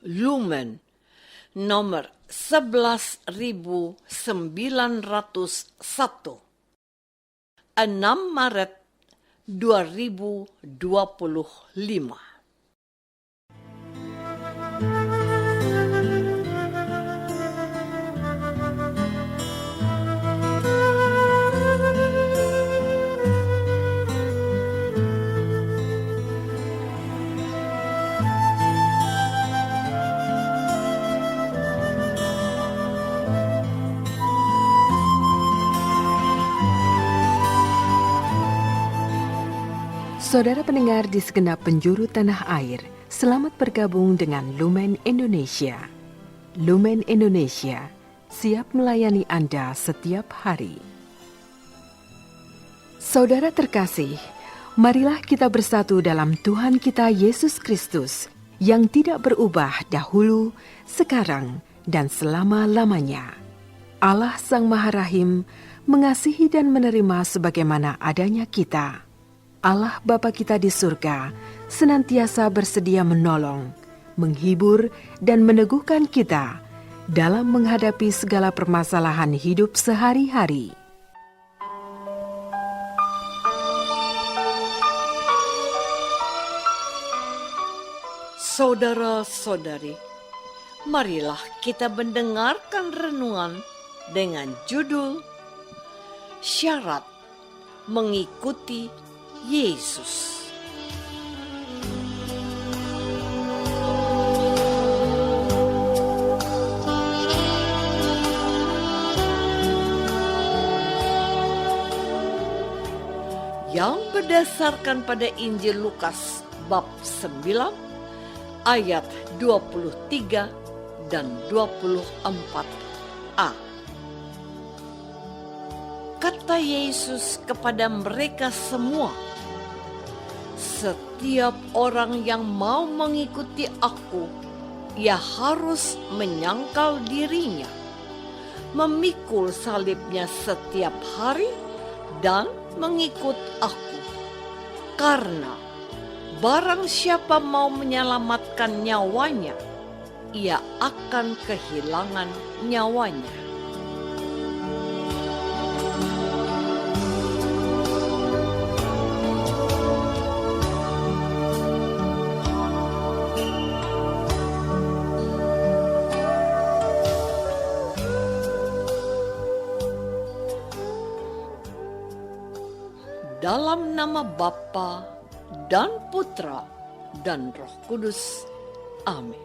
Lumen nomor 11.901, 6 Maret 2025. Saudara pendengar di segenap penjuru tanah air, selamat bergabung dengan Lumen Indonesia. Lumen Indonesia siap melayani Anda setiap hari. Saudara terkasih, marilah kita bersatu dalam Tuhan kita Yesus Kristus yang tidak berubah dahulu, sekarang, dan selama-lamanya. Allah Sang Maha Rahim mengasihi dan menerima sebagaimana adanya kita. Allah Bapa kita di surga senantiasa bersedia menolong, menghibur, dan meneguhkan kita dalam menghadapi segala permasalahan hidup sehari-hari. Saudara-saudari, marilah kita mendengarkan renungan dengan judul Syarat Mengikuti Yesus. Yang berdasarkan pada Injil Lukas bab 9 ayat 23 dan 24a. Kata Yesus kepada mereka semua, "Setiap orang yang mau mengikuti aku, ia harus menyangkal dirinya, memikul salibnya setiap hari, dan mengikut aku. Karena barang siapa mau menyelamatkan nyawanya, ia akan kehilangan nyawanya." Dalam nama Bapa dan Putra dan Roh Kudus. Amin.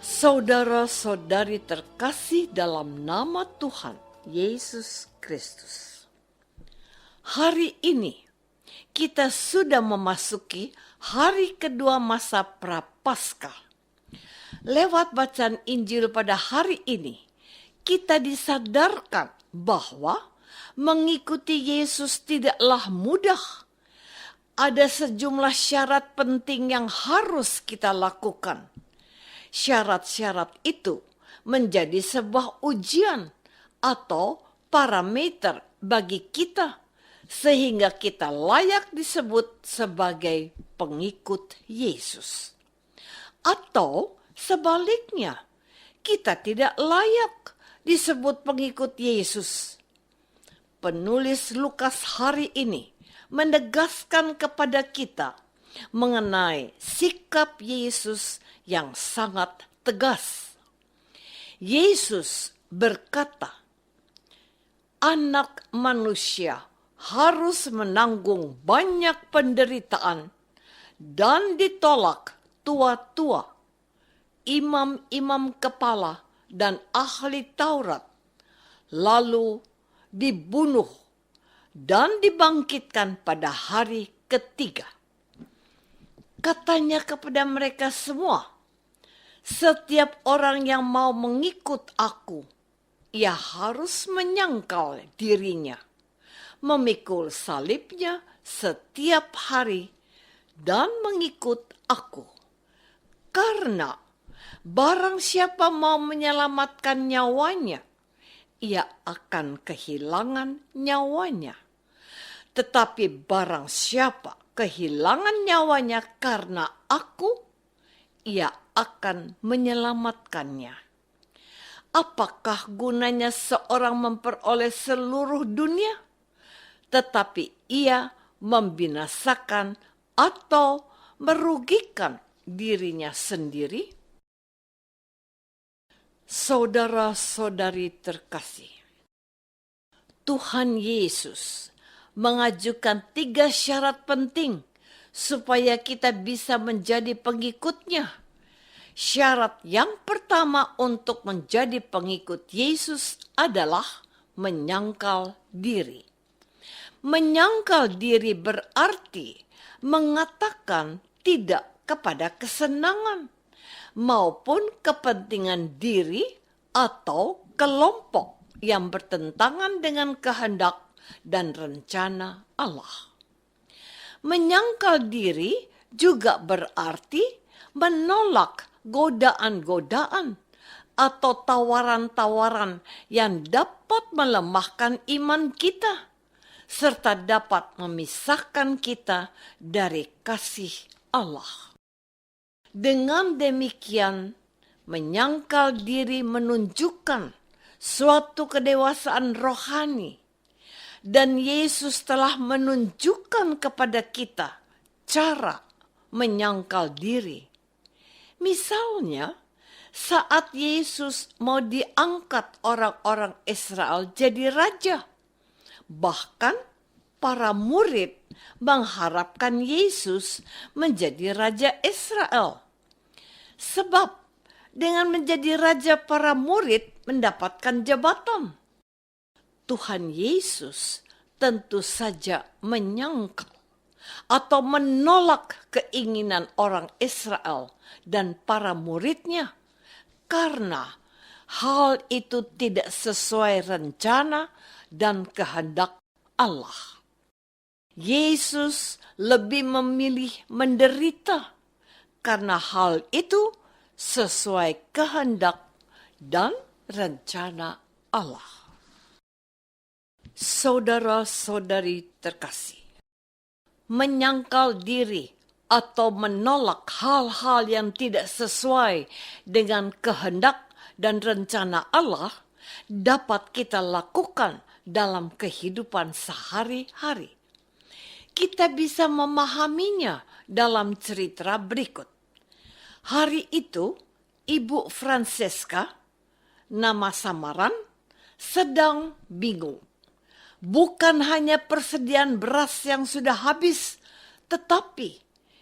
Saudara-saudari terkasih dalam nama Tuhan Yesus Kristus. Hari ini kita sudah memasuki hari kedua masa Prapaskah. Lewat bacaan Injil pada hari ini, kita disadarkan bahwa mengikuti Yesus tidaklah mudah. Ada sejumlah syarat penting yang harus kita lakukan. Syarat-syarat itu menjadi sebuah ujian atau parameter bagi kita, sehingga kita layak disebut sebagai pengikut Yesus. Atau sebaliknya, kita tidak layak disebut pengikut Yesus. Penulis Lukas hari ini menegaskan kepada kita mengenai sikap Yesus yang sangat tegas. Yesus berkata, "Anak manusia harus menanggung banyak penderitaan dan ditolak tua-tua, imam-imam kepala, dan ahli Taurat, lalu dibunuh dan dibangkitkan pada hari ketiga." Katanya kepada mereka semua, "Setiap orang yang mau mengikut aku, ia harus menyangkal dirinya, memikul salibnya setiap hari, dan mengikut aku. Karena barang siapa mau menyelamatkan nyawanya, ia akan kehilangan nyawanya. Tetapi barang siapa kehilangan nyawanya karena aku, Ia akan menyelamatkannya. Apakah gunanya seorang memperoleh seluruh dunia, tetapi ia membinasakan atau merugikan dirinya sendiri? Saudara-saudari terkasih, Tuhan Yesus mengajukan 3 syarat penting supaya kita bisa menjadi pengikutnya. Syarat yang pertama untuk menjadi pengikut Yesus adalah menyangkal diri. Menyangkal diri berarti mengatakan tidak kepada kesenangan maupun kepentingan diri atau kelompok yang bertentangan dengan kehendak dan rencana Allah. Menyangkal diri juga berarti menolak godaan-godaan atau tawaran-tawaran yang dapat melemahkan iman kita, serta dapat memisahkan kita dari kasih Allah. Dengan demikian, menyangkal diri menunjukkan suatu kedewasaan rohani, dan Yesus telah menunjukkan kepada kita cara menyangkal diri. Misalnya, saat Yesus mau diangkat orang-orang Israel jadi raja, bahkan para murid mengharapkan Yesus menjadi raja Israel. Sebab dengan menjadi raja, para murid mendapatkan jabatan. Tuhan Yesus tentu saja menyangkal atau menolak keinginan orang Israel dan para muridnya, karena hal itu tidak sesuai rencana dan kehendak Allah. Yesus lebih memilih menderita karena hal itu sesuai kehendak dan rencana Allah. Saudara-saudari terkasih, menyangkal diri atau menolak hal-hal yang tidak sesuai dengan kehendak dan rencana Allah dapat kita lakukan dalam kehidupan sehari-hari. Kita bisa memahaminya dalam cerita berikut. Hari itu, Ibu Francesca, nama samaran, sedang bingung. Bukan hanya persediaan beras yang sudah habis, tetapi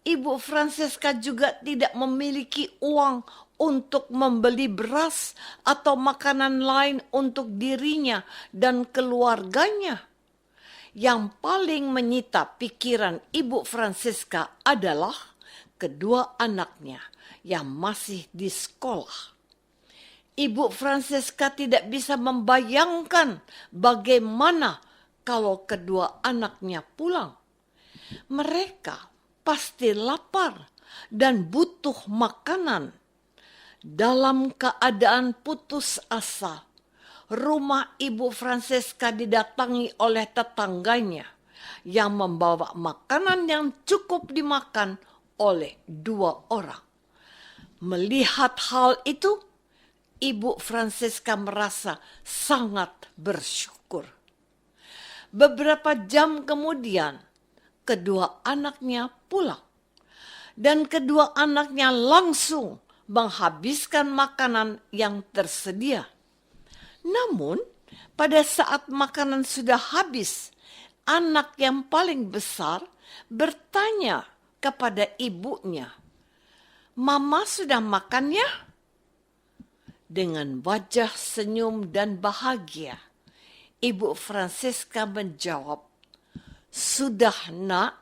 Ibu Francesca juga tidak memiliki uang untuk membeli beras atau makanan lain untuk dirinya dan keluarganya. Yang paling menyita pikiran Ibu Francesca adalah kedua anaknya yang masih di sekolah. Ibu Francesca tidak bisa membayangkan bagaimana kalau kedua anaknya pulang. Mereka pasti lapar dan butuh makanan. Dalam keadaan putus asa, rumah Ibu Francesca didatangi oleh tetangganya yang membawa makanan yang cukup dimakan oleh 2 orang. Melihat hal itu, Ibu Francesca merasa sangat bersyukur. Beberapa jam kemudian, kedua anaknya pulang. Dan kedua anaknya langsung menghabiskan makanan yang tersedia. Namun, pada saat makanan sudah habis, anak yang paling besar bertanya kepada ibunya, "Mama sudah makan ya?" Dengan wajah senyum dan bahagia, Ibu Francesca menjawab, "Sudah nak,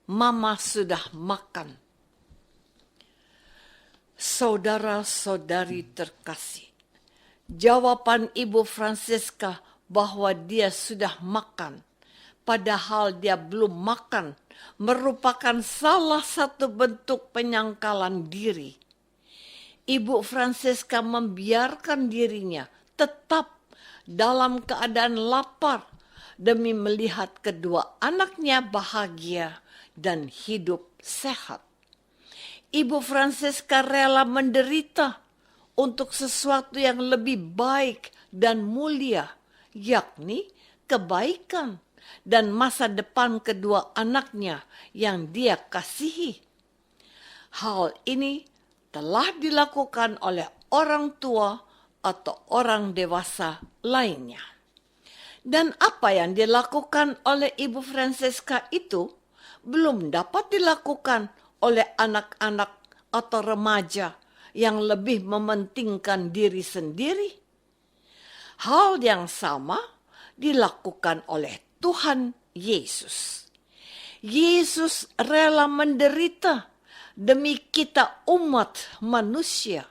Mama sudah makan." Saudara-saudari terkasih, jawaban Ibu Francesca bahwa dia sudah makan, padahal dia belum makan, merupakan salah satu bentuk penyangkalan diri. Ibu Francesca membiarkan dirinya tetap dalam keadaan lapar demi melihat kedua anaknya bahagia dan hidup sehat. Ibu Franciska rela menderita untuk sesuatu yang lebih baik dan mulia, yakni kebaikan dan masa depan kedua anaknya yang dia kasihi. Hal ini telah dilakukan oleh orang tua atau orang dewasa lainnya. Dan apa yang dilakukan oleh Ibu Franciska itu belum dapat dilakukan oleh anak-anak atau remaja yang lebih mementingkan diri sendiri. Hal yang sama dilakukan oleh Tuhan Yesus. Yesus rela menderita demi kita umat manusia.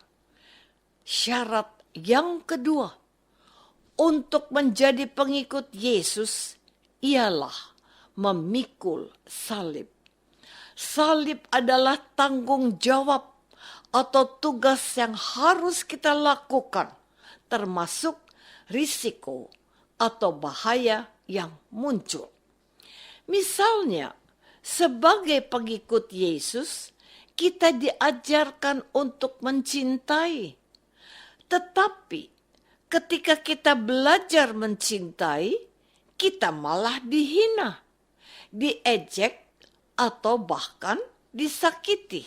Syarat yang kedua untuk menjadi pengikut Yesus ialah memikul salib. Salib adalah tanggung jawab atau tugas yang harus kita lakukan, termasuk risiko atau bahaya yang muncul. Misalnya, sebagai pengikut Yesus, kita diajarkan untuk mencintai. Tetapi ketika kita belajar mencintai, kita malah dihina, diejek, atau bahkan disakiti.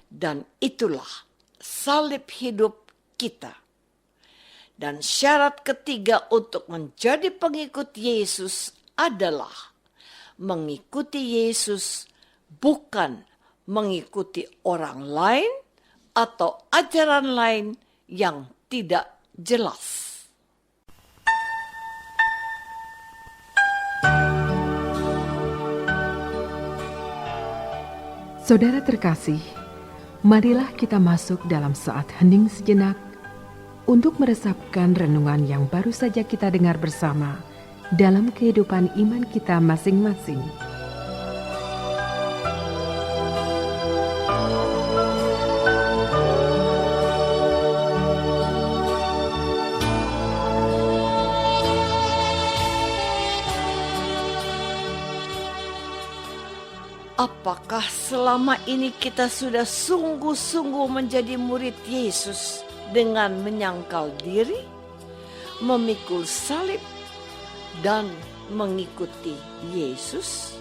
Dan itulah salib hidup kita. Dan syarat ketiga untuk menjadi pengikut Yesus adalah mengikuti Yesus, bukan mengikuti orang lain atau ajaran lain yang tidak jelas. Saudara terkasih, marilah kita masuk dalam saat hening sejenak untuk meresapkan renungan yang baru saja kita dengar bersama dalam kehidupan iman kita masing-masing. Apakah selama ini kita sudah sungguh-sungguh menjadi murid Yesus dengan menyangkal diri, memikul salib, dan mengikuti Yesus?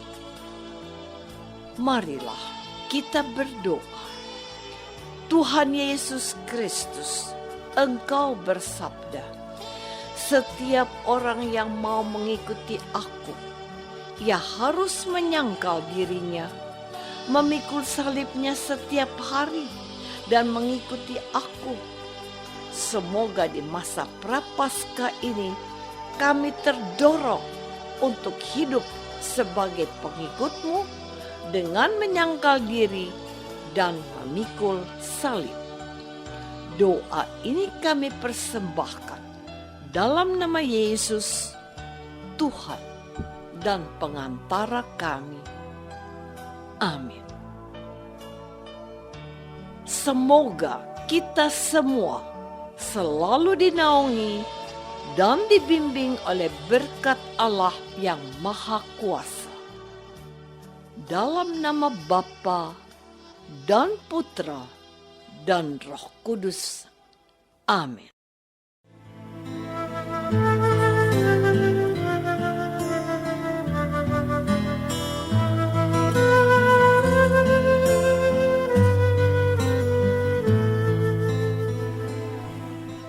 Marilah kita berdoa. Tuhan Yesus Kristus, Engkau bersabda, setiap orang yang mau mengikuti Aku, ia harus menyangkal dirinya, memikul salibnya setiap hari, dan mengikuti Aku. Semoga di masa Prapaskah ini kami terdorong untuk hidup sebagai pengikut-Mu dengan menyangkal diri dan memikul salib. Doa ini kami persembahkan dalam nama Yesus, Tuhan dan pengantara kami. Amin. Semoga kita semua selalu dinaungi dan dibimbing oleh berkat Allah yang Maha Kuasa. Dalam nama Bapa dan Putra dan Roh Kudus. Amin.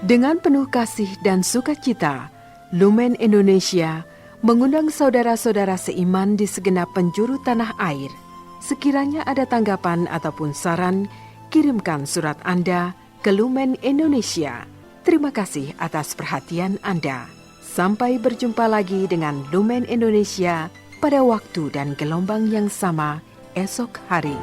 Dengan penuh kasih dan sukacita, Lumen Indonesia mengundang saudara-saudara seiman di segenap penjuru tanah air. Sekiranya ada tanggapan ataupun saran, kirimkan surat Anda ke Lumen Indonesia. Terima kasih atas perhatian Anda. Sampai berjumpa lagi dengan Lumen Indonesia pada waktu dan gelombang yang sama esok hari.